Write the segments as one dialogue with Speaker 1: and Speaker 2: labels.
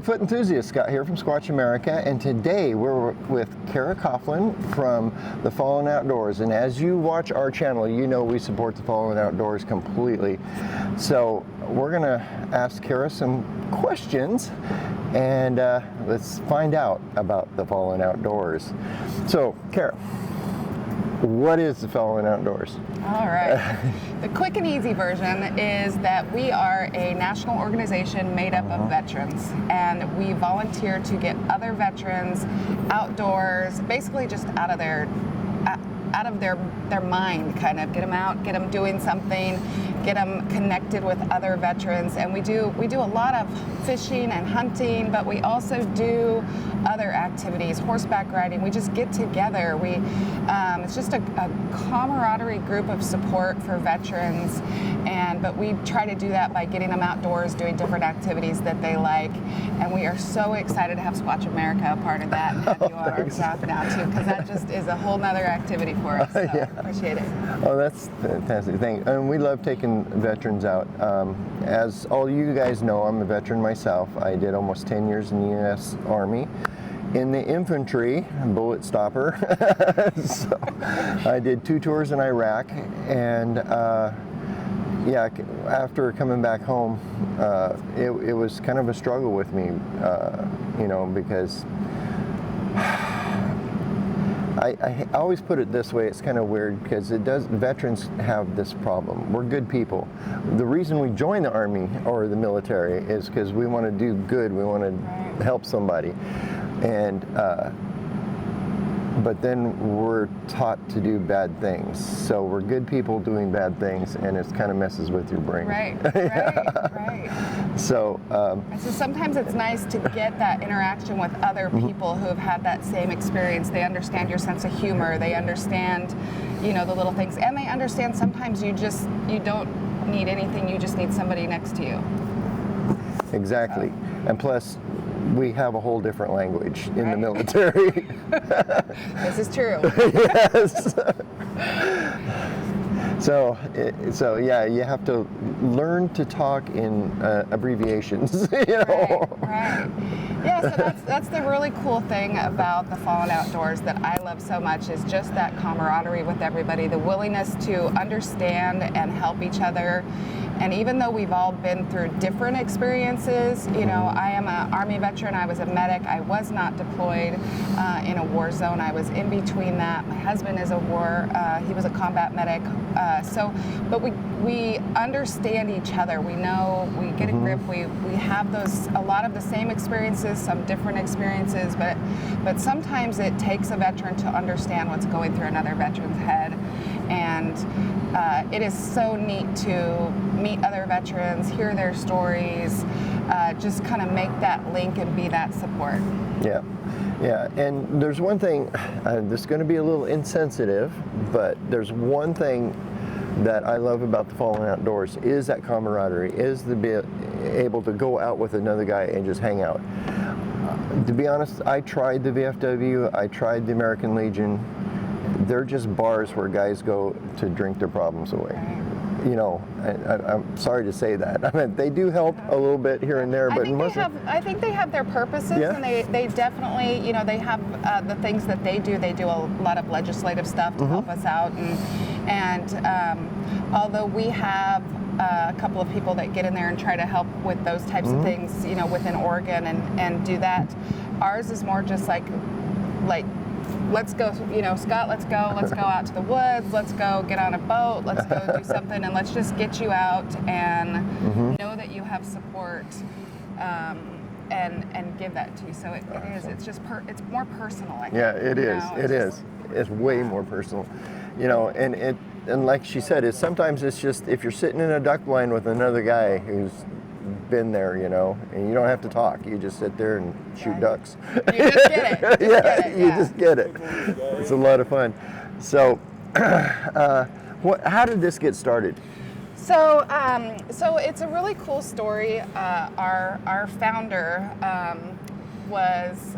Speaker 1: Bigfoot enthusiast, Scott here from Squatch America, and today we're with Kara Coughlin from the Fallen Outdoors. And as you watch our channel, you know we support the Fallen Outdoors completely. So we're gonna ask Kara some questions and let's find out about the Fallen Outdoors. So Kara, what is the Fallen Outdoors?
Speaker 2: All right. The quick and easy version is that we are a national organization made up of veterans, and we volunteer to get other veterans outdoors, basically just out of their mind, kind of get them out, get them doing something, get them connected with other veterans. And we do a lot of fishing and hunting, but we also do other activities, horseback riding. We just get together. It's just a camaraderie group of support for veterans, but we try to do that by getting them outdoors, doing different activities that they like. And we are so excited to have Squatch America a part of that, and have you on our staff now too, because that just is a whole nother activity for us. So
Speaker 1: Yeah.
Speaker 2: Appreciate it.
Speaker 1: Oh, that's fantastic. Thank you. And we love taking veterans out. As all you guys know, I'm a veteran myself. I did almost 10 years in the U.S. Army. In the infantry, bullet stopper. So I did 2 tours in Iraq, and yeah, after coming back home, it was kind of a struggle with me, you know, because I always put it this way. It's kind of weird because veterans have this problem. We're good people. The reason we join the Army or the military is because we want to do good. We want to help somebody. And but then we're taught to do bad things. So we're good people doing bad things, and it kind of messes with your brain.
Speaker 2: Right.
Speaker 1: So
Speaker 2: sometimes it's nice to get that interaction with other people who have had that same experience. They understand your sense of humor. They understand, you know, the little things, and they understand sometimes you don't need anything. You just need somebody next to you.
Speaker 1: Exactly. And plus, we have a whole different language in the military.
Speaker 2: This is true.
Speaker 1: Yes. So yeah, you have to learn to talk in abbreviations. You know?
Speaker 2: Right. Yeah, so that's the really cool thing about the Fallen Outdoors that I love so much, is just that camaraderie with everybody, the willingness to understand and help each other. And even though we've all been through different experiences, you know, I am an Army veteran, I was a medic, I was not deployed in a war zone, I was in between that. My husband is he was a combat medic. But we understand each other, we know, we get a grip, we have a lot of the same experiences, some different experiences, but sometimes it takes a veteran to understand what's going through another veteran's head. And it is so neat to meet other veterans, hear their stories, just kind of make that link and be that support.
Speaker 1: Yeah, and there's one thing, this is going to be a little insensitive, but there's one thing that I love about the Fallen Outdoors is that camaraderie, is to be able to go out with another guy and just hang out. To be honest, I tried the VFW, I tried the American Legion. They're just bars where guys go to drink their problems away. You know, I'm sorry to say that. I mean, they do help a little bit here and there, but
Speaker 2: I think they have their purposes, and they definitely, you know, they have the things that they do. They do a lot of legislative stuff to help us out, and although we have a couple of people that get in there and try to help with those types of things, you know, within Oregon and do that. Ours is more just like. Let's go, you know, Scott, let's go out to the woods, let's go get on a boat, let's go do something, and let's just get you out and know that you have support, and give that to you. So it's more personal, I think.
Speaker 1: Yeah, it is. It's way more personal. You know, and like she said, sometimes it's just, if you're sitting in a duck blind with another guy who's been there, you know, and you don't have to talk. You just sit there and shoot ducks.
Speaker 2: You just get it.
Speaker 1: You just get it. It's a lot of fun. So, how did this get started?
Speaker 2: So it's a really cool story. Our founder was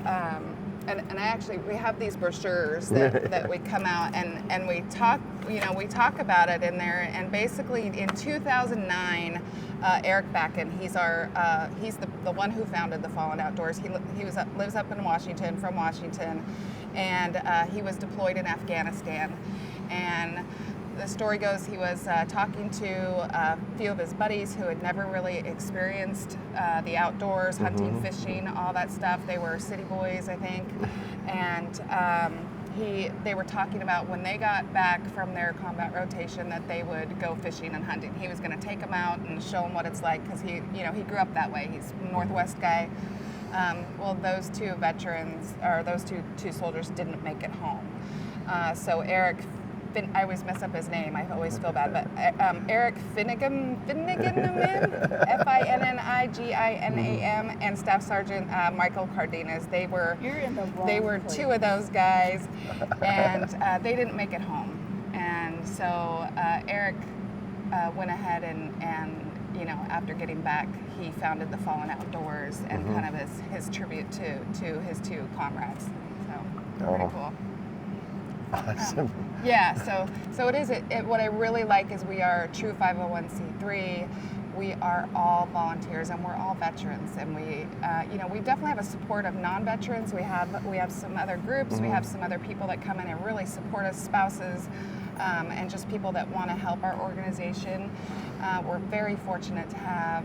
Speaker 2: and actually we have these brochures that we come out and we talk, we talk about it in there. And basically in 2009, Eric Bakken, he's the one who founded the Fallen Outdoors. He lives up in Washington, from Washington, and he was deployed in Afghanistan. And the story goes he was talking to a few of his buddies who had never really experienced the outdoors, hunting, fishing, all that stuff. They were city boys, I think. And they were talking about when they got back from their combat rotation that they would go fishing and hunting. He was going to take them out and show them what it's like, because he grew up that way. He's a Northwest guy. Well, those two veterans, or those two soldiers, didn't make it home. So Eric, I always mess up his name. I always feel bad, but Eric Finnegan, Finniginam, and Staff Sergeant Michael Cardenas. They were two of those guys, and they didn't make it home. And so Eric went ahead and after getting back, he founded the Fallen Outdoors, and kind of his tribute to his two comrades. So pretty cool.
Speaker 1: Awesome.
Speaker 2: So it is. What I really like is we are a true 501c3. We are all volunteers, and we're all veterans, and we definitely have a support of non-veterans. We have some other groups. We have some other people that come in and really support us, spouses, and just people that want to help our organization. We're very fortunate to have.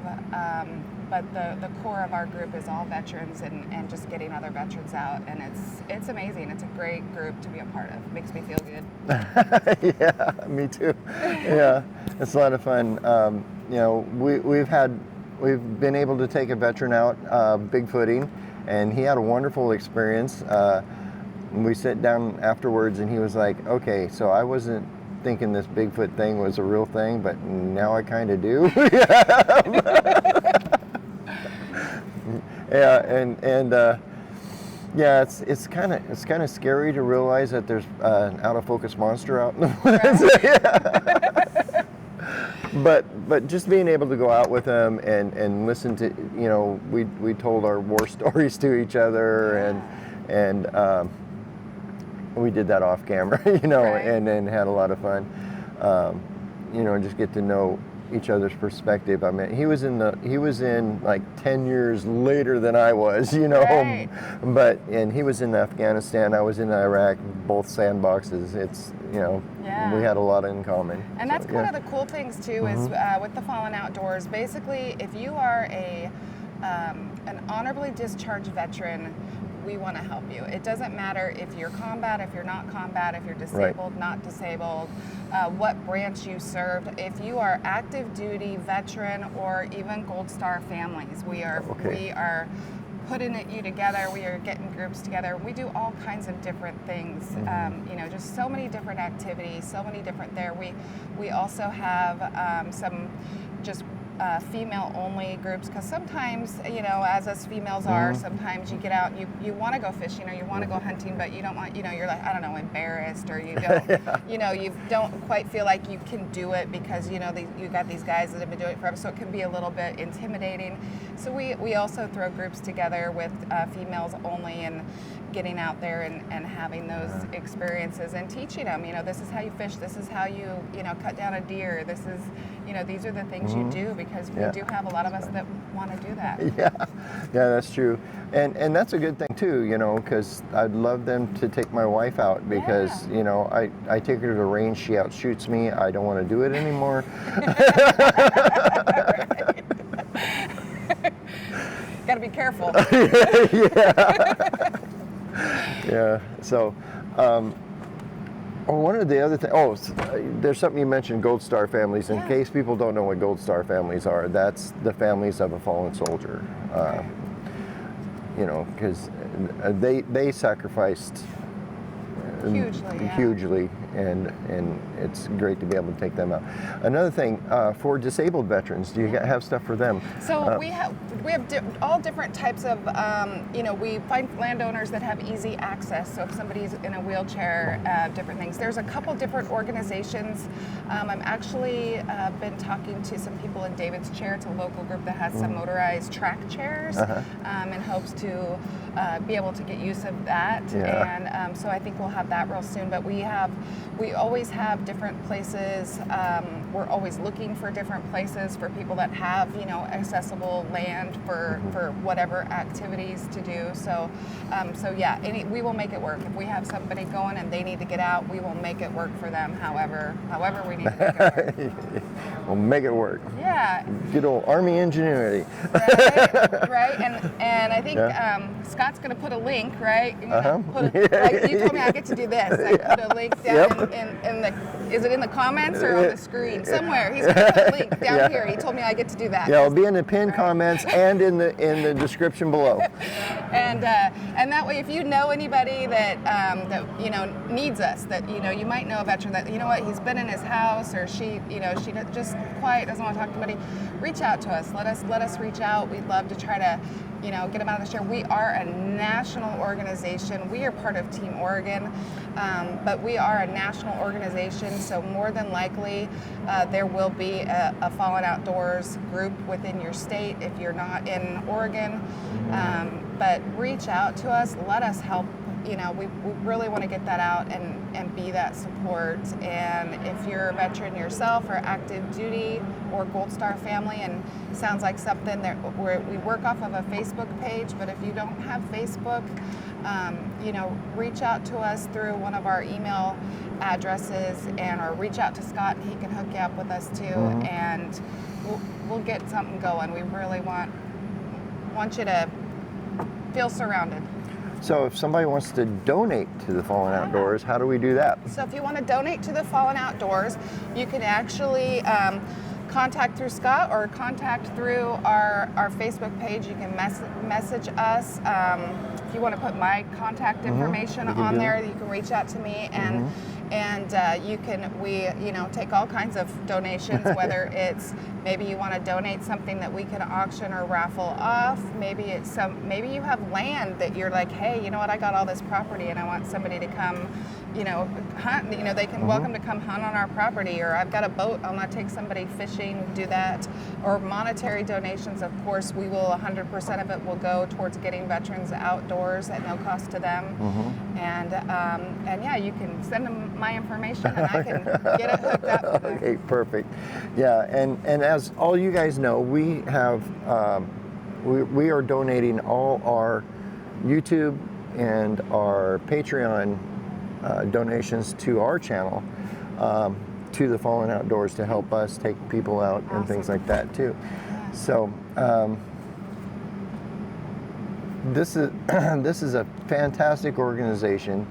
Speaker 2: But the core of our group is all veterans, and just getting other veterans out, and it's amazing. It's a great group to be a part of. Makes me feel good.
Speaker 1: Yeah, me too. Yeah, it's a lot of fun. We've been able to take a veteran out bigfooting, and he had a wonderful experience. We sat down afterwards, and he was like, "Okay, so I wasn't thinking this Bigfoot thing was a real thing, but now I kind of do." Yeah, yeah, it's kind of scary to realize that there's an out of focus monster out in the woods. But just being able to go out with them and listen to, we told our war stories to each other, and we did that off camera, and then had a lot of fun, just get to know each other's perspective. I mean, he was in like 10 years later than I was,
Speaker 2: Right.
Speaker 1: and he was in Afghanistan, I was in Iraq, both sandboxes. It's, we had a lot in common.
Speaker 2: And that's one of the cool things too, is with the Fallen Outdoors, basically, if you are an honorably discharged veteran, we want to help you. It doesn't matter if you're combat, if you're not combat, if you're disabled, not disabled, what branch you served. If you are active duty, veteran, or even Gold Star families, we are putting you together. We are getting groups together. We do all kinds of different things. Just so many different activities, so many different there. We also have some just female-only groups, because sometimes, as us females are, sometimes you get out, you want to go fishing or you want to go hunting, but you don't want, you're like, I don't know, embarrassed, or you don't, you don't quite feel like you can do it because, you got these guys that have been doing it forever, so it can be a little bit intimidating. So we also throw groups together with females only, and getting out there and having those experiences and teaching them, this is how you fish, this is how you, cut down a deer, this is, these are the things you do, because we do have a lot of us that want to do that. Yeah,
Speaker 1: that's true. And that's a good thing too, because I'd love them to take my wife out, because, I take her to the range, she outshoots me, I don't want to do it anymore.
Speaker 2: Got to be careful.
Speaker 1: Yeah. So, one of the other things, there's something you mentioned, Gold Star families. In case people don't know what Gold Star families are, that's the families of a fallen soldier. Because they sacrificed hugely, and it's great to be able to take them out. Another thing, for disabled veterans, do you have stuff for them?
Speaker 2: So we have all different types of, we find landowners that have easy access. So if somebody's in a wheelchair, different things. There's a couple different organizations. I'm actually been talking to some people in David's Chair. It's a local group that has some motorized track chairs, in hopes to be able to get use of that.
Speaker 1: Yeah.
Speaker 2: And so I think we'll have that real soon. But we always have different places. We're always looking for different places for people that have, you know, accessible land for whatever activities to do. So yeah, we will make it work. If we have somebody going and they need to get out, we will make it work for them. However we need to make it work.
Speaker 1: We'll make it work.
Speaker 2: Yeah.
Speaker 1: Good old Army ingenuity.
Speaker 2: Right. And I think Scott's going to put a link, right? Like you told me I get to do this. I put a link down in the, is it in the comments or on the screen? Somewhere. He's going to put a link down here. He told me I get to do that.
Speaker 1: Yeah, it'll be in the pinned comments and in the description below.
Speaker 2: And that way, if you know anybody that that you know needs us, that you know you might know a veteran that you know what he's been in his house or she just quiet, doesn't want to talk to anybody, reach out to us. Let us reach out. We'd love to try to get them out of the chair. We are a national organization. We are part of Team Oregon, but we are a national organization. So more than likely, there will be a Fallen Outdoors group within your state if you're not in Oregon. But reach out to us. Let us help. We really want to get that out and be that support. And if you're a veteran yourself or active duty or Gold Star family, and it sounds like something that we work off of a Facebook page, but if you don't have Facebook, reach out to us through one of our email addresses or reach out to Scott and he can hook you up with us too. And we'll get something going. We really want you to feel surrounded.
Speaker 1: So if somebody wants to donate to the Fallen Outdoors, how do we do that?
Speaker 2: So if you want to donate to the Fallen Outdoors, you can actually contact through Scott or contact through our Facebook page. You can message us. If you want to put my contact information on there, you can reach out to me and we take all kinds of donations, whether it's maybe you want to donate something that we can auction or raffle off. Maybe you have land that you're like, hey, you know what, I got all this property and I want somebody to come, hunt. They can welcome to come hunt on our property, or I've got a boat, I'll not take somebody fishing, do that. Or monetary donations, of course, we will 100% of it will go towards getting veterans outdoors at no cost to them. And yeah, you can send them my information and I can get it hooked up.
Speaker 1: Okay, perfect. Yeah, and as all you guys know, we have we are donating all our YouTube and our Patreon donations to our channel to the Fallen Outdoors to help us take people out and things like that too. So this is a fantastic organization.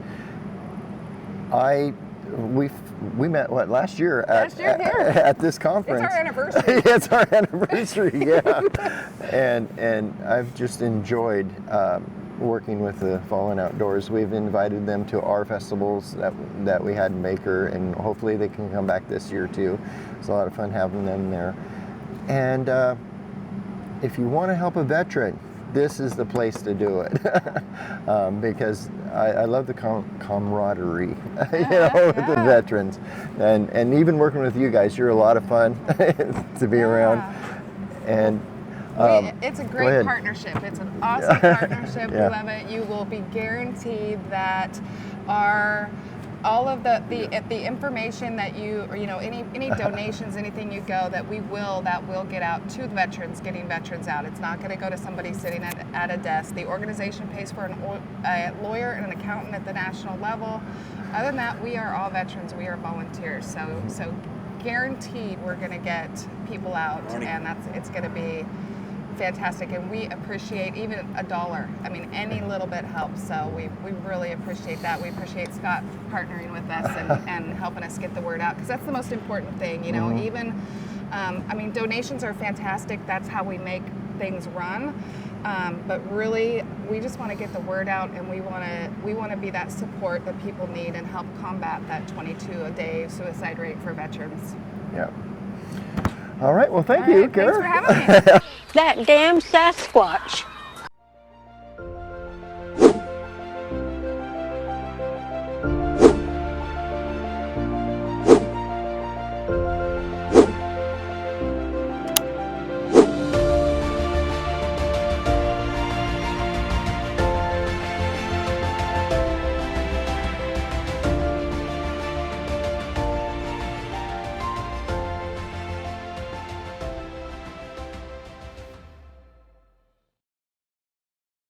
Speaker 1: We met last year at this conference.
Speaker 2: It's our anniversary.
Speaker 1: It's our anniversary, yeah. And I've just enjoyed working with the Fallen Outdoors. We've invited them to our festivals that we had in Maker, and hopefully they can come back this year too. It's a lot of fun having them there. And if you want to help a veteran, this is the place to do it. Because I love the camaraderie, with the veterans, and even working with you guys, you're a lot of fun to be around. And
Speaker 2: it's a great partnership. It's an awesome partnership. We love it. You will be guaranteed that all of the information that any donations, anything you go that will get out to the veterans, getting veterans out. It's not going to go to somebody sitting at a desk. The organization pays for a lawyer and an accountant at the national level. Other than that, we are all veterans. We are volunteers. So guaranteed we're going to get people out, and it's going to be fantastic, and we appreciate even $1. I mean, any little bit helps, so we really appreciate that. We appreciate Scott partnering with us and helping us get the word out, because that's the most important thing, even, donations are fantastic. That's how we make things run, but really, we just want to get the word out, and we want to be that support that people need and help combat that 22-a-day suicide rate for veterans.
Speaker 1: Yeah. All right, well, thank you, Kara.
Speaker 2: Thanks for having me.
Speaker 3: That damn Sasquatch.